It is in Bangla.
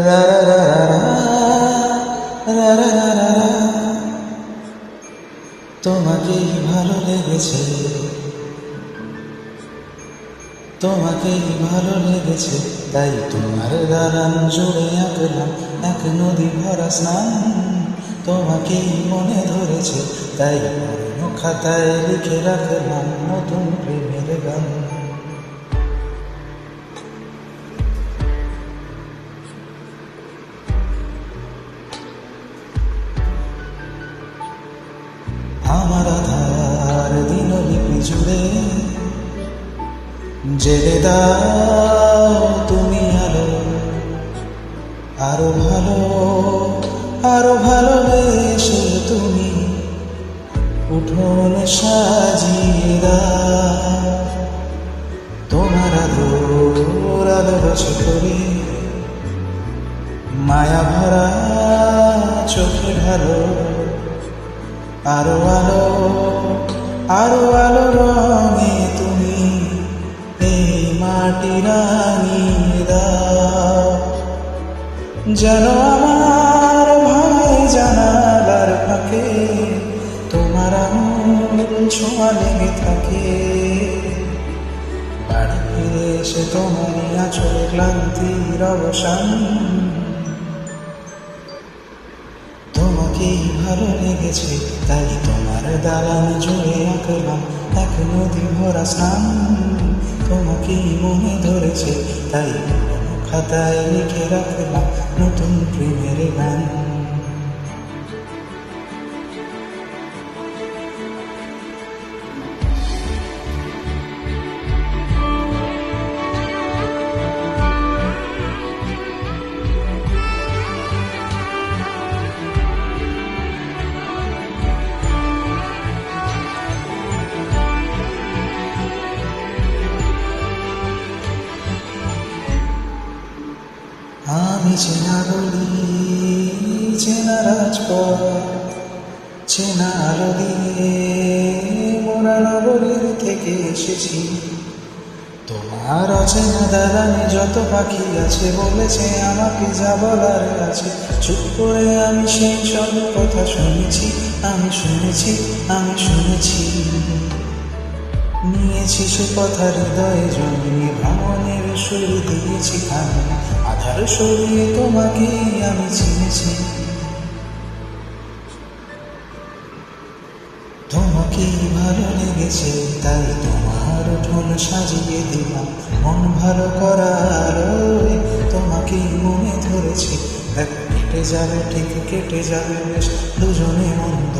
রা রা রা রা রা রা রা রা। তোমাকেই ভালো লেগেছে, তোমাকেই ভালো লেগেছে, তাই তোমার দালান জুড়ে আঁকলাম এক নদী ভরা স্নান। তোমাকেই মনে ধরেছে, তাই পুরনো খাতায় লিখে রাখলাম নতুন প্রেমের গান। আমার আধার দিনলিপি জুড়ে জেলে দাও তুমি আলো, আরো ভালো, আরো ভালোবেসে তুমি উঠোন সাজিয়ে দাও। তোমার আলোর আলো রসে করে মায়া ভরা চোখে ঢালো আরো আলো, আরো আলো রঙে তুমি এই মাটি রাঙিয়ে দাও। যেন আমার ভাই জানালার ফাঁকে তোমার আঙুল ছোঁয়া লেগে থাকে। বাড়ি ফিরে এসে তোমারই আঁচলে ক্লান্তির অবসান। তোমাকেই ভালো লেগেছে, তাই তোমার দালান জুড়ে আঁকলাম এক নদী ভরা স্নান। তোমাকেই মনে ধরেছে, তাই পুরনো খাতায় লিখে রাখলাম নতুন প্রেমের গান। আমি চেনা গলি, চেনা রাজপথ, চেনা আলো দিয়ে মোরা নগরীর থেকে এসেছি। তোমার অচেনা দালানে যত পাখি আছে বলেছে আমাকে যা বলার আছে। চুপ করে আমি সেই সব কথা শুনেছি, আমি শুনেছি, আমি শুনেছি। নিয়েছি সে কথা হৃদয়ে জমিয়ে ভ্রমণের সুর দিয়েছি আমি। আধার সরিয়ে তোমাকেই আমি চিনেছি। তোমাকেই ভালো লেগেছে, তাই তোমার উঠোন সাজিয়ে দিলাম মন ভালো করার। তোমাকেই মনে ধরেছে, দেখ কেটে যাবে, ঠিক কেটে যাবে বেশ দুজনে মন্দ।